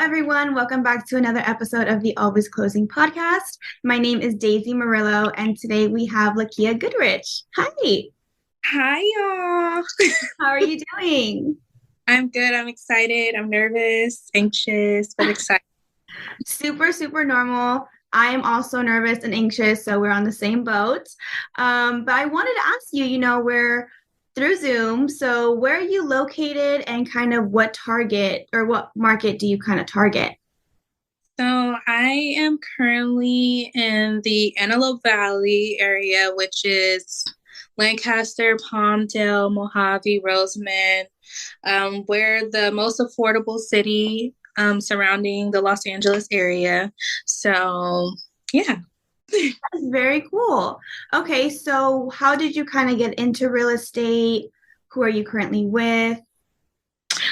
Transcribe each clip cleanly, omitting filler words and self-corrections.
everyone. Welcome back to another episode of the Always Closing podcast. My name is Daisy Murillo, and today we have Lakia Goodrich. Hi. Hi, y'all. How are you doing? I'm good. I'm excited. I'm nervous, anxious, but excited. Super, super normal. I am also nervous and anxious, so we're on the same boat. But I wanted to ask you, we're through Zoom, so where are you located and kind of what target or what market do you kind of target? So I am currently in the Antelope Valley area, which is Lancaster, Palmdale, Mojave, Roseman. We're the most affordable city surrounding the Los Angeles area. So, yeah. That's very cool. Okay, so how did you kind of get into real estate? Who are you currently with?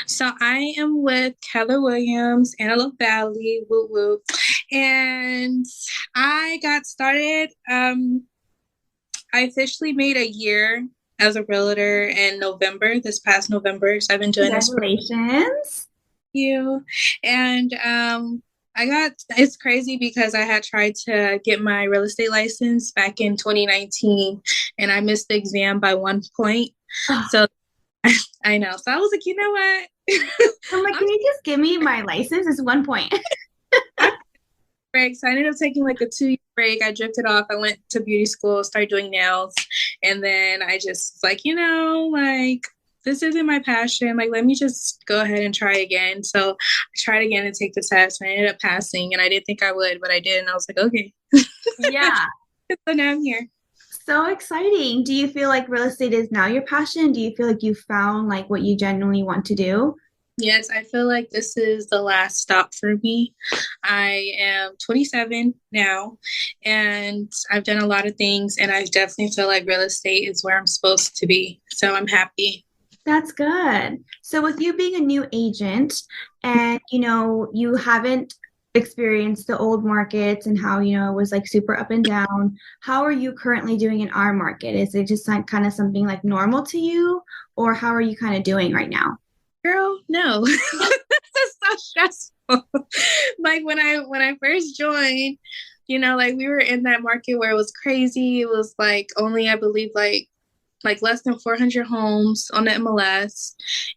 So I am with Keller Williams Antelope Valley, woo woo. And I got started. I officially made a year as a realtor in November, this past November. So I've been doing this for Congratulations. you. And it's crazy because I had tried to get my real estate license back in 2019 and I missed the exam by 1 point. Oh, So I know. So I was like, you know what? I'm like, can you just give me my license? It's 1 point. Break. So I ended up taking like a 2-year break. I drifted off. I went to beauty school, started doing nails. And then I just like, this isn't my passion. Like, let me just go ahead and try again. So I tried again to take the test and I ended up passing. And I didn't think I would, but I did. And I was like, okay. Yeah. So now I'm here. So exciting. Do you feel like real estate is now your passion? Do you feel like you found like what you genuinely want to do? Yes, I feel like this is the last stop for me. I am 27 now, and I've done a lot of things, and I definitely feel like real estate is where I'm supposed to be. So I'm happy. That's good. So with you being a new agent and you haven't experienced the old markets and how, it was like super up and down, how are you currently doing in our market? Is it just like kind of something like normal to you, or how are you kind of doing right now? Girl, no. This is so stressful. Like when I first joined, like we were in that market where it was crazy. It was like only I believe like less than 400 homes on the MLS.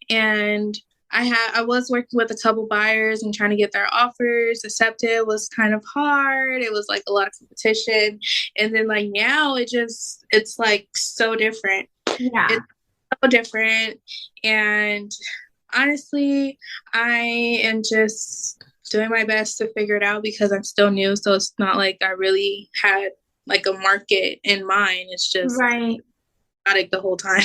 And I was working with a couple buyers and trying to get their offers accepted was kind of hard. It was like a lot of competition. And then like now it's like so different. Yeah. It's so different. And honestly, I am just doing my best to figure it out because I'm still new. So it's not like I really had like a market in mind. It's just Right. static the whole time.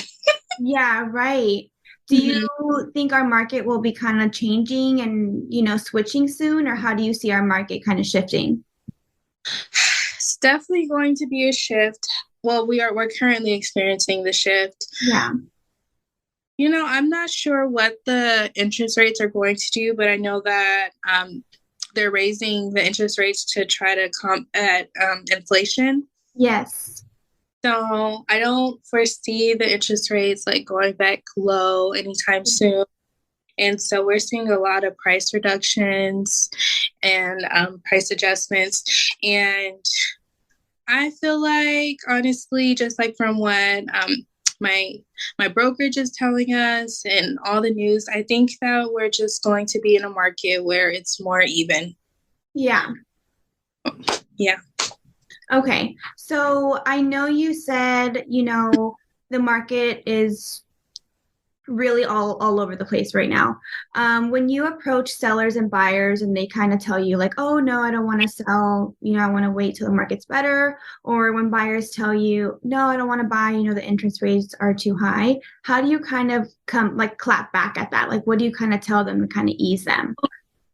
Yeah, right. Do you think our market will be kind of changing and, switching soon, or how do you see our market kind of shifting? It's definitely going to be a shift. Well, we're currently experiencing the shift. Yeah. I'm not sure what the interest rates are going to do, but I know that they're raising the interest rates to try to combat inflation. Yes. So I don't foresee the interest rates like going back low anytime soon. And so we're seeing a lot of price reductions and price adjustments. And I feel like, honestly, just like from what my brokerage is telling us and all the news, I think that we're just going to be in a market where it's more even. Yeah. Yeah. Okay. So I know you said, the market is really all over the place right now. When you approach sellers and buyers and they kind of tell you like, oh no, I don't want to sell, I want to wait till the market's better. Or when buyers tell you, no, I don't want to buy, the interest rates are too high. How do you kind of clap back at that? Like, what do you kind of tell them to kind of ease them?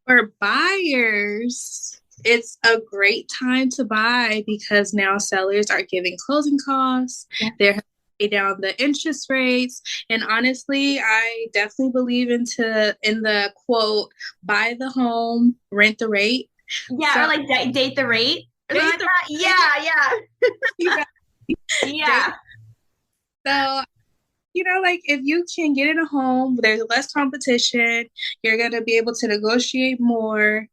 For buyers, it's a great time to buy because now sellers are giving closing costs. Yeah. They're pay down the interest rates. And honestly, I definitely believe in the quote, buy the home, rent the rate. Yeah, so, or like date the rate. Date the yeah. Yeah. So like if you can get in a home, there's less competition, you're going to be able to negotiate more.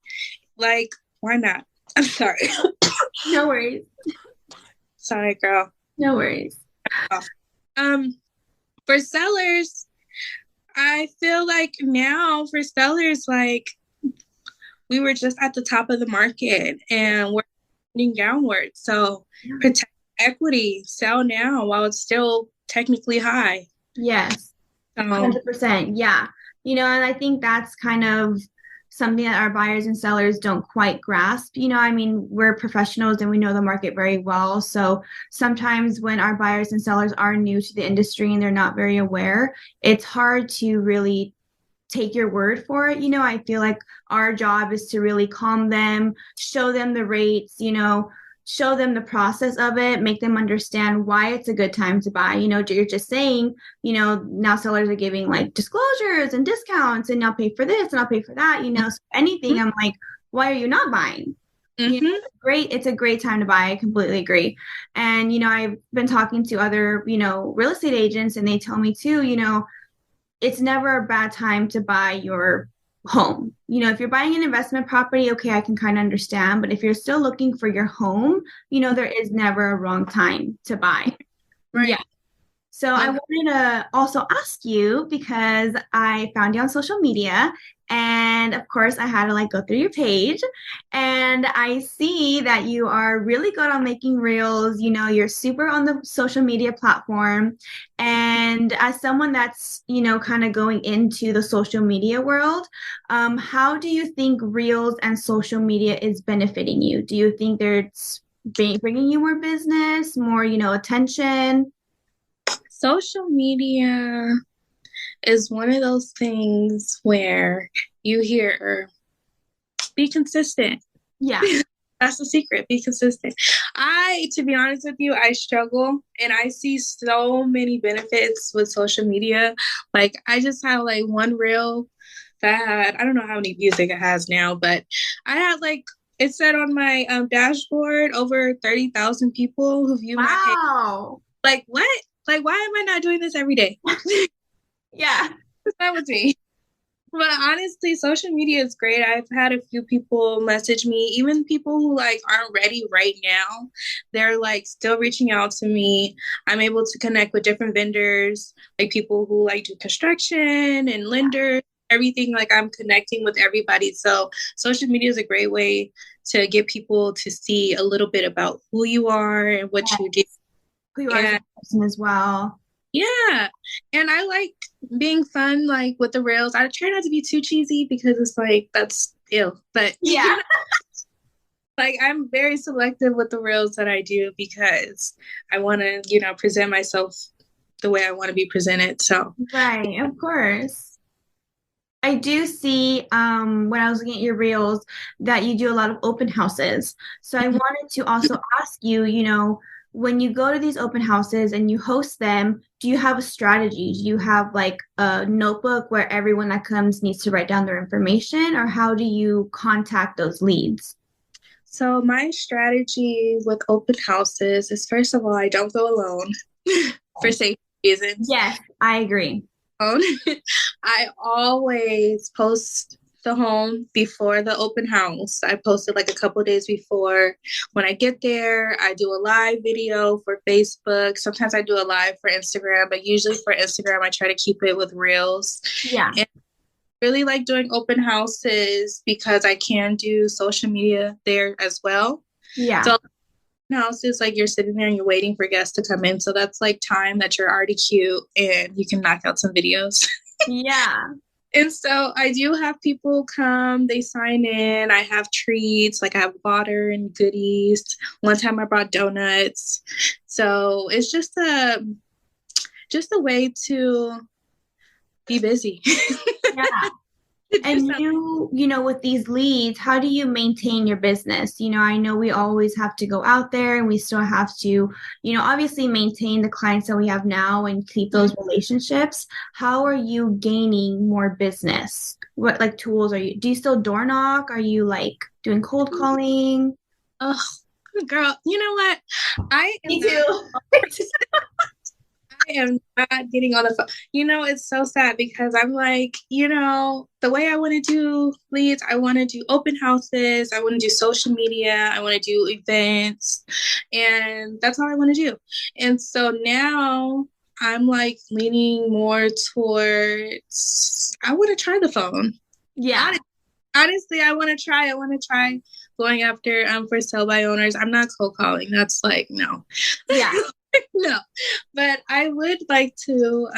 Like, why not? I'm sorry. No worries. Sorry, girl. No worries. For sellers, I feel like now for sellers, like we were just at the top of the market and we're heading downward. So protect equity, sell now while it's still technically high. Yes, 100%. Yeah. And I think that's kind of something that our buyers and sellers don't quite grasp. I mean, we're professionals and we know the market very well. So sometimes when our buyers and sellers are new to the industry and they're not very aware, it's hard to really take your word for it. I feel like our job is to really calm them, show them the rates, show them the process of it, make them understand why it's a good time to buy. You're just saying, now sellers are giving like disclosures and discounts and I'll pay for this and I'll pay for that, so anything, I'm like, why are you not buying? It's a great time to buy. I completely agree. And, I've been talking to other, real estate agents and they tell me too, it's never a bad time to buy your home. If you're buying an investment property, okay, I can kind of understand. But if you're still looking for your home, there is never a wrong time to buy. Right. Yeah. So I wanted to also ask you because I found you on social media and of course I had to go through your page and I see that you are really good on making reels, you're super on the social media platform. And as someone that's, kind of going into the social media world, how do you think reels and social media is benefiting you? Do you think it's bringing you more business, more, attention? Social media is one of those things where you hear, be consistent. Yeah. That's the secret. Be consistent. To be honest with you, I struggle and I see so many benefits with social media. Like I just had one reel that I don't know how many views it has now, but I had it said on my dashboard over 30,000 people who view my page. Wow. What? Why am I not doing this every day? Yeah. That was me. But honestly, social media is great. I've had a few people message me, even people who aren't ready right now. They're still reaching out to me. I'm able to connect with different vendors, people who do construction and lenders, everything. I'm connecting with everybody. So social media is a great way to get people to see a little bit about who you are and what you do. Who you are as a person as well. Yeah. And I like being fun, with the reels. I try not to be too cheesy because it's that's ill. But yeah. I'm very selective with the reels that I do because I want to, present myself the way I want to be presented. So right, of course. I do see when I was looking at your reels that you do a lot of open houses. So I wanted to also ask you, when you go to these open houses and you host them, do you have a strategy? Do you have a notebook where everyone that comes needs to write down their information, or how do you contact those leads? So my strategy with open houses is, first of all, I don't go alone for safety reasons. Yes, I agree. I always post the home before the open house. I posted a couple days before. When I get there, I do a live video for Facebook. Sometimes I do a live for Instagram, but usually for Instagram, I try to keep it with reels. Yeah. And I really like doing open houses because I can do social media there as well. Yeah. So houses, you're sitting there and you're waiting for guests to come in. So that's time that you're already cute and you can knock out some videos. Yeah. And so I do have people come, they sign in, I have treats, I have water and goodies. One time I brought donuts. So it's just a way to be busy. Yeah. And with these leads, how do you maintain your business? I know we always have to go out there and we still have to, obviously maintain the clients that we have now and keep those relationships. How are you gaining more business? What tools do you still door knock? Are you doing cold calling? Oh, girl, you know what? Me too. am not getting on the phone. It's so sad because I'm like, the way I want to do leads, I want to do open houses, I want to do social media, I want to do events, and that's all I want to do. And so now I'm like leaning more towards, I want to try the phone. Yeah. Honestly, I want to try going after for sale by owners. I'm not cold calling. That's like, no. Yeah. No, but I would like to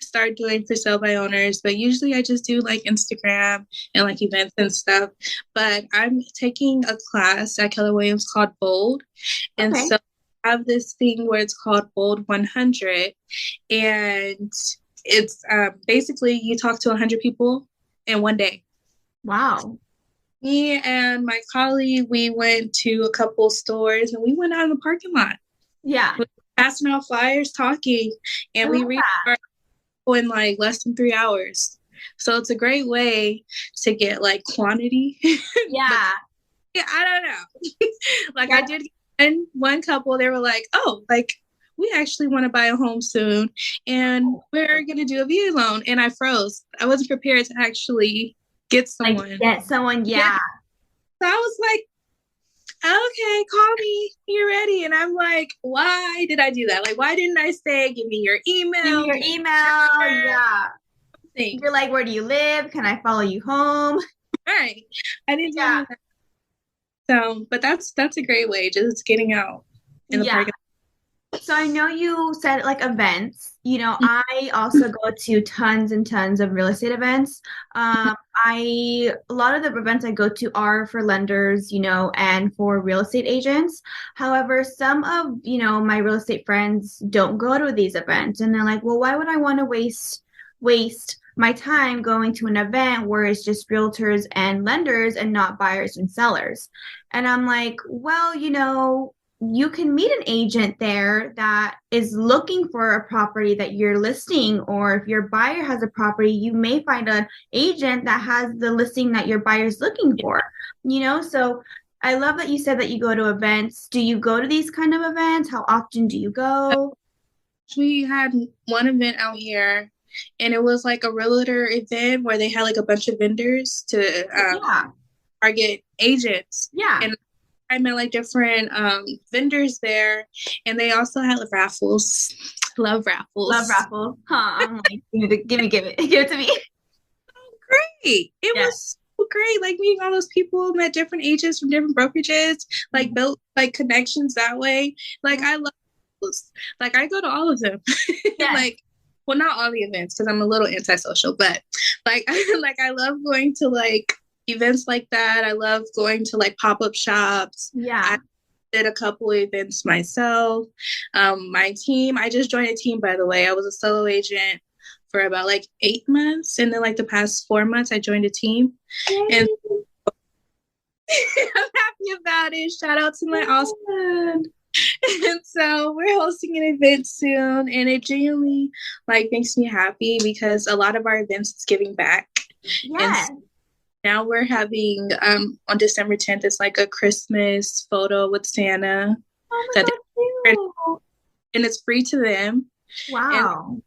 start doing for sale by owners, but usually I just do like Instagram and like events and stuff. But I'm taking a class at Keller Williams called Bold. And so I have this thing where it's called Bold 100. And it's basically you talk to 100 people in one day. Wow. Me and my colleague, we went to a couple stores and we went out in the parking lot. Yeah. Passing out flyers, talking, and we reached our goal in like less than 3 hours. So it's a great way to get like quantity. Yeah. Yeah, I don't know. Like I did one couple, they were like, oh, like we actually want to buy a home soon and we're going to do a VA loan. And I froze. I wasn't prepared to actually get someone. Like get someone, yeah. So I was like, okay, call me, you're ready. And I'm like, why did I do that? Like, why didn't I say, give me your email? Give me your email, yeah. You're like, where do you live? Can I follow you home? Right. I didn't do that. So, but that's a great way, just getting out in the park. So I know you said like events, I also go to tons and tons of real estate events. A lot of the events I go to are for lenders, and for real estate agents. However, some of, my real estate friends don't go to these events and they're like, well, why would I want to waste my time going to an event where it's just realtors and lenders and not buyers and sellers? And I'm like, well, you can meet an agent there that is looking for a property that you're listing, or if your buyer has a property, you may find an agent that has the listing that your buyer's looking for, So I love that you said that you go to events. Do you go to these kind of events? How often do you go? We had one event out here, and it was like a realtor event where they had like a bunch of vendors to target agents. Yeah. And I met like different vendors there, and they also had like raffles. Love raffles. Love raffles. Huh? I'm like, give it to me. Oh, great! It was so great. Like meeting all those people, met different agents from different brokerages, like built like connections that way. Like I love those. Like I go to all of them. Yes. Like, well, not all the events because I'm a little antisocial, but like I love going to like events like that. I love going to like pop-up shops. Yeah. I did a couple of events myself. My team, I just joined a team, by the way. I was a solo agent for about like 8 months. And then like the past 4 months, I joined a team. Yay. And I'm happy about it. Shout out to my awesome. And so we're hosting an event soon. And it genuinely like makes me happy because a lot of our events is giving back. Yes. And now we're having on December 10th, it's like a Christmas photo with Santa. Oh my God, and it's free to them. Wow. And,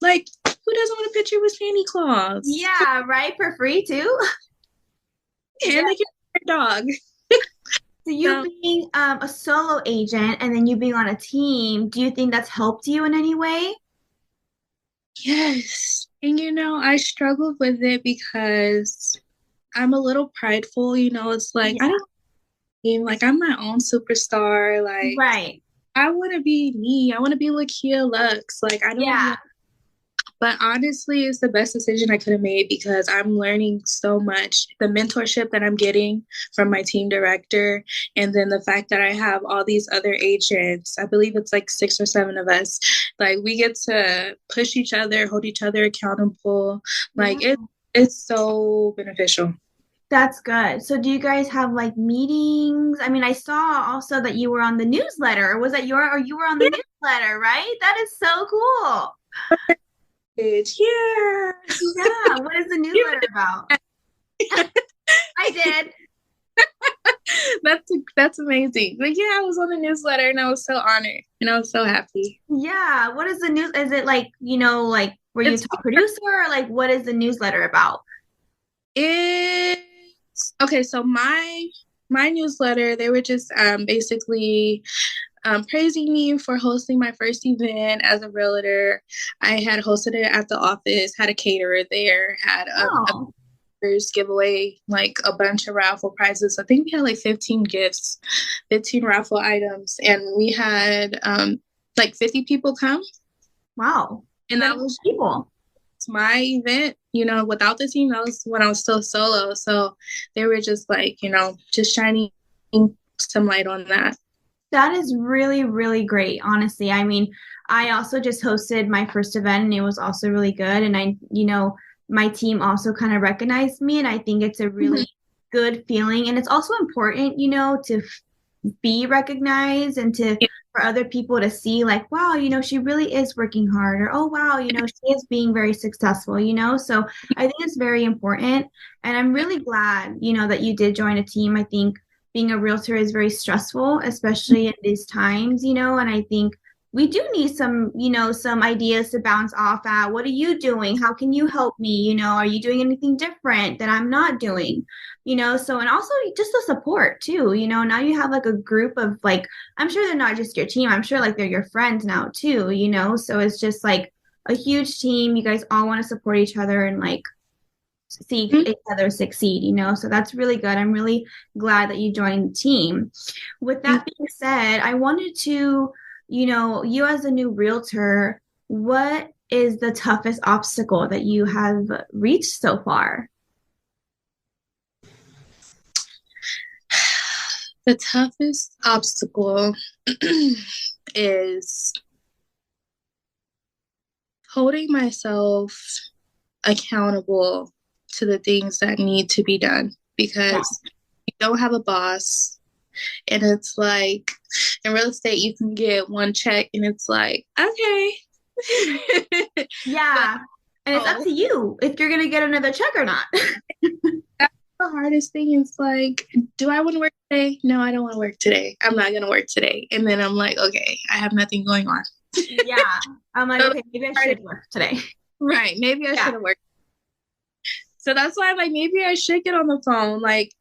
like, who doesn't want a picture with Santa Claus? Yeah, right? For free too? And they get their dog. So you being a solo agent and then you being on a team, do you think that's helped you in any way? Yes. And I struggled with it because I'm a little prideful, it's like, I don't mean like I'm my own superstar. Like, right. I want to be me. I want to be Lakia Lux. Like, I don't know. But honestly, it's the best decision I could have made because I'm learning so much. The mentorship that I'm getting from my team director, and then the fact that I have all these other agents, I believe it's like 6 or 7 of us, like we get to push each other, hold each other accountable. Like it's so beneficial. That's good. So do you guys have like meetings? I mean, I saw also that you were on the newsletter. Was that you were on the newsletter, right? That is so cool. Yeah. What is the newsletter about? I did. That's amazing. But yeah, I was on the newsletter and I was so honored and I was so happy. Yeah. What is the news? Is it like, like were you a It's top producer or like what is the newsletter about? it's okay, so my newsletter, they were just basically praising me for hosting my first event as a realtor. I had hosted it at the office, had a caterer there, had a Oh, give away like a bunch of raffle prizes. I think we had like 15 gifts, 15 raffle items, and we had like 50 people come. wow. And Then that was people. my event, without the team. That was when I was still solo. So they were just like, just shining some light on that. That is really, really great, honestly. I mean, I also just hosted my first event and it was also really good. And my team also kind of recognized me. And I think it's a really good feeling. And it's also important, to be recognized and for other people to see like, wow, she really is working hard or, oh, wow, she is being very successful, so I think it's very important. And I'm really glad, that you did join a team. I think being a realtor is very stressful, especially in these times, and I think we do need some ideas to bounce off at. What are you doing? How can you help me? Are you doing anything different that I'm not doing? So, and also just the support too, now you have like a group of like, I'm sure they're not just your team. I'm sure like they're your friends now too, so it's just like a huge team. You guys all want to support each other and like see each other succeed, so that's really good. I'm really glad that you joined the team. With that being said, I wanted to, you as a new realtor, what is the toughest obstacle that you have reached so far? The toughest obstacle is holding myself accountable to the things that need to be done, because you don't have a boss. And it's like in real estate, you can get one check and it's like, okay. Yeah. And it's up to you if you're going to get another check or not. That's the hardest thing. Is like, do I want to work today? No, I don't want to work today. I'm not going to work today. And then I'm like, okay, I have nothing going on. Yeah. I'm like, okay, maybe I should work today. Right. Maybe I should have worked. So that's why I'm like, maybe I should get on the phone. Like,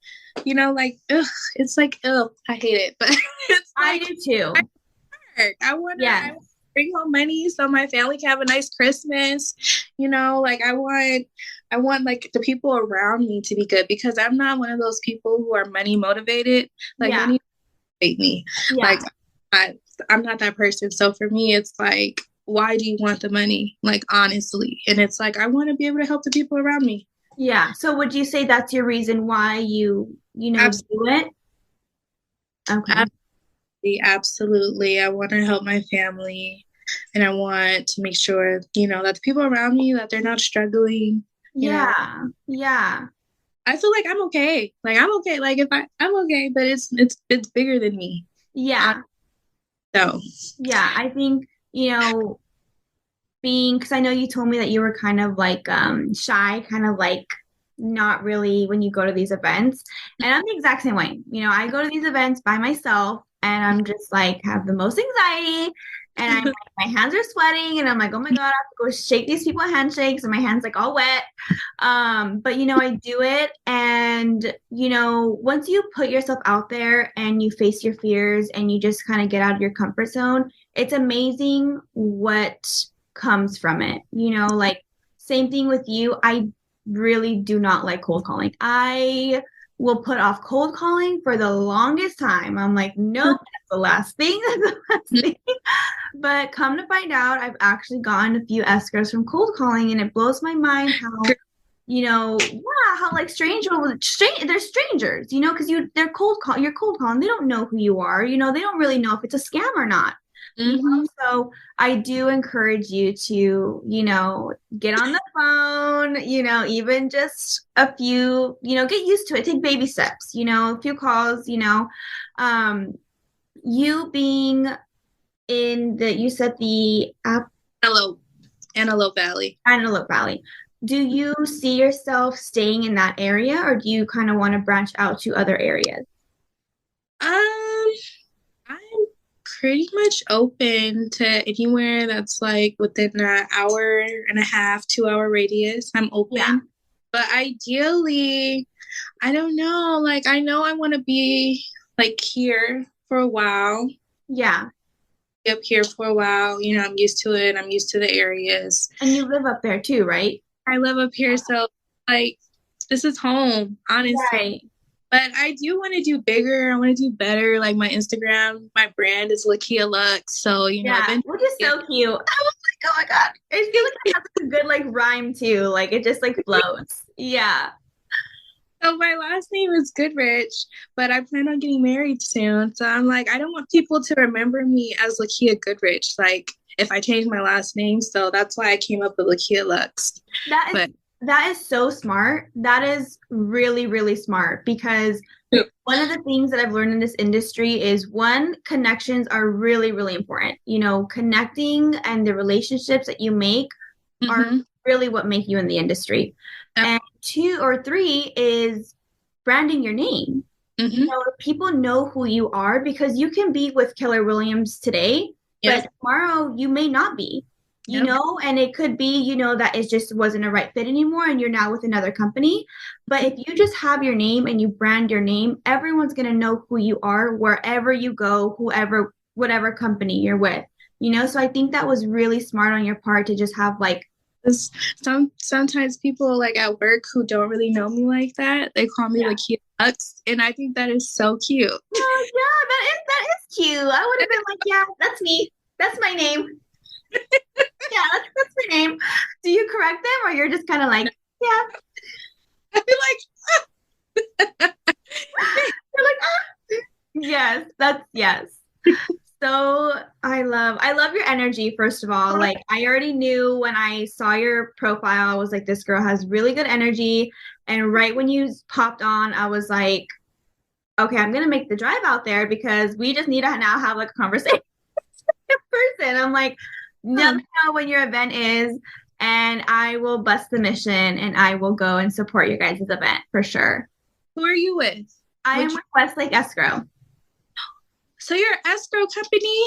like, ugh, it's like, ugh, I hate it. But it's like, I do too. I want to bring home money so my family can have a nice Christmas. Like I want like the people around me to be good, because I'm not one of those people who are money motivated. Like money motivates me. Yeah. Like I'm not that person. So for me, it's like, why do you want the money? Like, honestly. And it's like, I want to be able to help the people around me. Yeah. So would you say that's your reason why you do it? Okay. Absolutely. I want to help my family, and I want to make sure, that the people around me, that they're not struggling. Yeah. Yeah. I feel like I'm okay. Like I'm okay. Like I'm okay, but it's bigger than me. Yeah. So yeah, I think, because I know you told me that you were kind of like shy, kind of like not really when you go to these events. And I'm the exact same way. I go to these events by myself and I'm just like have the most anxiety and I'm like, my hands are sweating and I'm like, oh my God, I have to go shake these people handshakes and my hands like all wet. But I do it. And, once you put yourself out there and you face your fears and you just kind of get out of your comfort zone, it's amazing what comes from it. Like same thing with you. I really do not like cold calling. I will put off cold calling for the longest time. I'm like, nope, that's the last thing. That's the last thing. But come to find out, I've actually gotten a few escrows from cold calling, and it blows my mind how, how like they're strangers, because you're cold calling. They don't know who you are. They don't really know if it's a scam or not. So I do encourage you to, get on the phone, even just a few, get used to it. Take baby steps, a few calls, you being in you said the Antelope Valley. Antelope Valley. Do you see yourself staying in that area, or do you kind of want to branch out to other areas? Um, I'm pretty much open to anywhere that's like within an hour and a half, 2 hour radius. I'm Yeah. open. But ideally, I don't know. Like, I know I want to be like here for a while, Yeah. up here for a while. You know, I'm used to it. I'm used to the areas. And you live up there too, right? I live up here, so like, this is home, honestly. Right. But I do want to do bigger. I want to do better. Like my Instagram, my brand is Lakia Lux. So, you know, Yeah, eventually, which is so cute. I was like, oh my God. I feel like it has like a good like rhyme too. Like it just like flows. Yeah. so my last name is Goodrich, but I plan on getting married soon. So I'm like, I don't want people to remember me as Lakia Goodrich. Like if I change my last name. So that's why I came up with Lakia Lux. That is But that is so smart. That is really, really smart because one of the things that I've learned in this industry is one, connections are really, really important. You know, connecting and the relationships that you make are mm-hmm. really what make you in the industry. And two or three is branding your name. Mm-hmm. You know, people know who you are because you can be with Keller Williams today, Yep. but tomorrow you may not be, you Yep. know, and it could be, you know, that it just wasn't a right fit anymore and you're now with another company. But if you just have your name and you brand your name, everyone's going to know who you are wherever you go, whoever, whatever company you're with, you know? So I think that was really smart on your part to just have like, Sometimes people like at work who don't really know me like that, they call me Lakia Lux, and I think that is so cute. oh yeah, that is cute. I would have been like, yeah, that's me. That's my name. Yeah, that's my name. Do you correct them or you're just kind of like, yeah, I feel like you're like, ah. Yes, that's yes. So I love your energy, first of all. Like I already knew when I saw your profile, I was like, this girl has really good energy. And right when you popped on, I was like, okay, I'm gonna make the drive out there because we just need to now have like a conversation in person. I'm like, let me know when your event is, and I will bust the mission and I will go and support your guys' event for sure. who are you with? I am with Westlake Escrow. So you're an escrow company?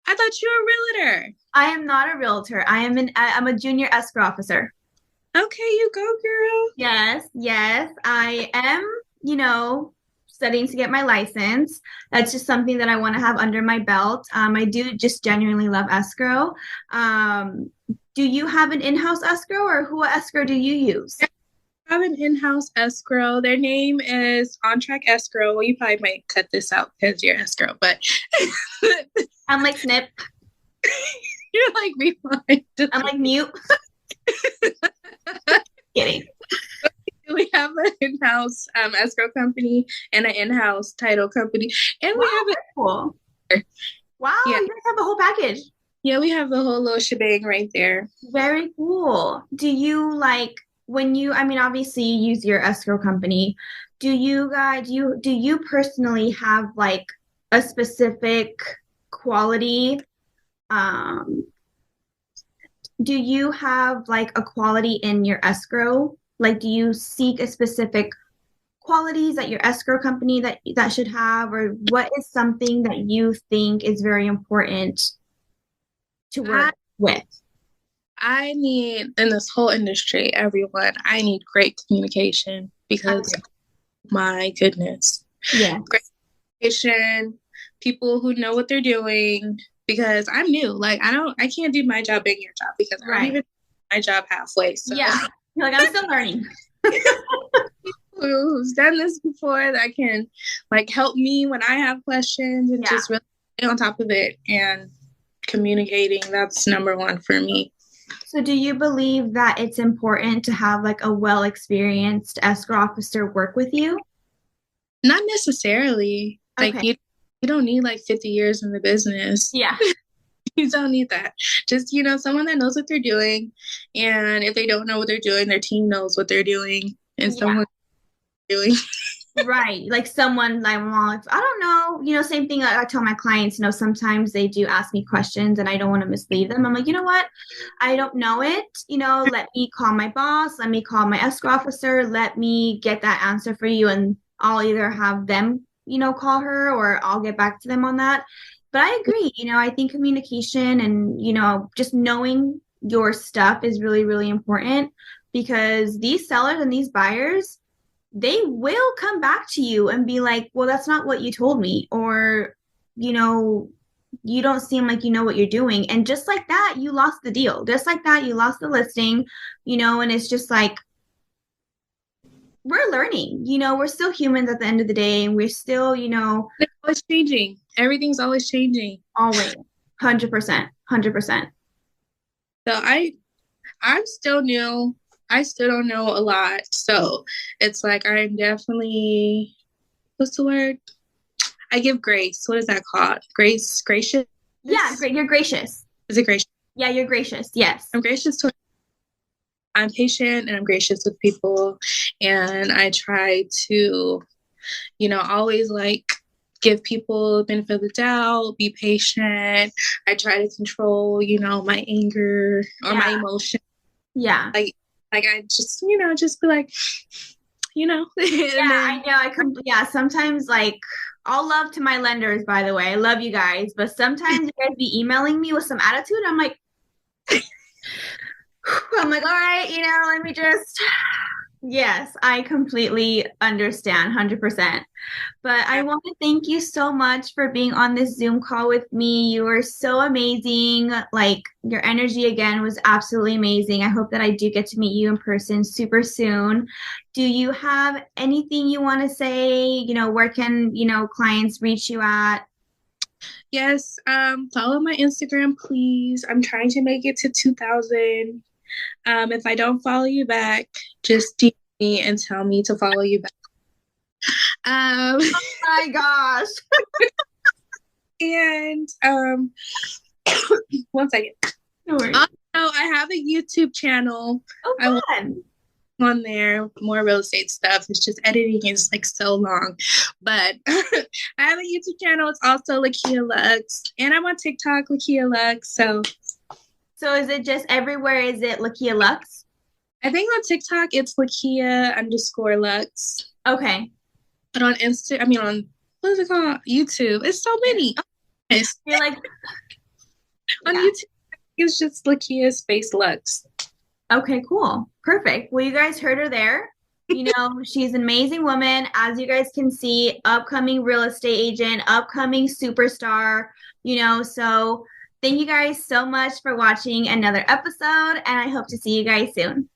I thought you were a realtor. I am not a realtor. I'm a junior escrow officer. Okay, you go, girl. Yes. I am, you know, studying to get my license. That's just something that I want to have under my belt. I do just genuinely love escrow. Do you have an in-house escrow or who escrow do you use? I have an in-house escrow. Their name is On Track Escrow. Well, you probably might cut this out because you're escrow, but I'm like snip. you're like rewind. I'm like mute. Kidding. We have an in-house escrow company and an in-house title company, and we have cool. Wow, yeah. You guys have a whole package. Yeah, we have the whole little shebang right there. Very cool. Do you like when you, I mean, obviously you use your escrow company. Do you personally have like a specific quality? Do you have like a quality in your escrow? Like, do you seek a specific qualities that your escrow company that should have, or what is something that you think is very important to work with? I need, in this whole industry, everyone, I need great communication because my goodness. Yeah. Great communication, people who know what they're doing, because I'm new. Like I can't do my job in your job because I don't even do my job halfway. So yeah. You're like, I'm still learning. Who's done this before that can like help me when I have questions and just really stay on top of it and communicating. That's number one for me. So do you believe that it's important to have like a well-experienced escrow officer work with you? Not necessarily. Okay. Like you don't need like 50 years in the business. Yeah. You don't need that. Just, someone that knows what they're doing. And if they don't know what they're doing, their team knows what they're doing. And someone doing. Right. Like someone like, well, I don't know, same thing I tell my clients, sometimes they do ask me questions and I don't want to mislead them. I'm like, you know what? I don't know it. Let me call my boss. Let me call my escrow officer. Let me get that answer for you. And I'll either have them call her, or I'll get back to them on that. But I agree, I think communication and, just knowing your stuff is really, really important, because these sellers and these buyers, they will come back to you and be like, well, that's not what you told me, or, you don't seem like you know what you're doing. And just like that, you lost the deal. Just like that, you lost the listing, and it's just like, we're learning, we're still humans at the end of the day, and we're still, It's always changing. Everything's always changing. always 100%, 100%. So I'm still new. I still don't know a lot. So it's like I'm definitely, what's the word? I give grace. What is that called? Gracious? Yeah, great. You're gracious. Is it gracious? Yeah, you're gracious. Yes. I'm gracious I'm patient and I'm gracious with people. And I try to, always like give people the benefit of the doubt, be patient. I try to control, my anger or my emotion. Yeah. Like I just, just be like, Yeah, I know. Yeah, sometimes like, all love to my lenders, by the way. I love you guys. But sometimes you guys be emailing me with some attitude. I'm like, all right, let me just. Yes, I completely understand, 100%. But I want to thank you so much for being on this Zoom call with me. You are so amazing. Like, your energy again was absolutely amazing. I hope that I do get to meet you in person super soon. Do you have anything you want to say? Where can, clients reach you at? Yes, follow my Instagram, please. I'm trying to make it to 2,000. If I don't follow you back, just DM me and tell me to follow you back. Oh my gosh. And one second. No worries. Also, I have a YouTube channel. Oh, fun. On there, more real estate stuff. It's just editing is like so long. But I have a YouTube channel. It's also Lakia Lux. And I'm on TikTok, Lakia Lux. So is it just everywhere? Is it Lakia Lux? I think on TikTok it's Lakia_Lux. Okay. But on on what is it called? YouTube. It's so many. You're like on YouTube, it's just Lakia space Lux. Okay, cool. Perfect. Well, you guys heard her there. She's an amazing woman. As you guys can see, upcoming real estate agent, upcoming superstar, so thank you guys so much for watching another episode, and I hope to see you guys soon.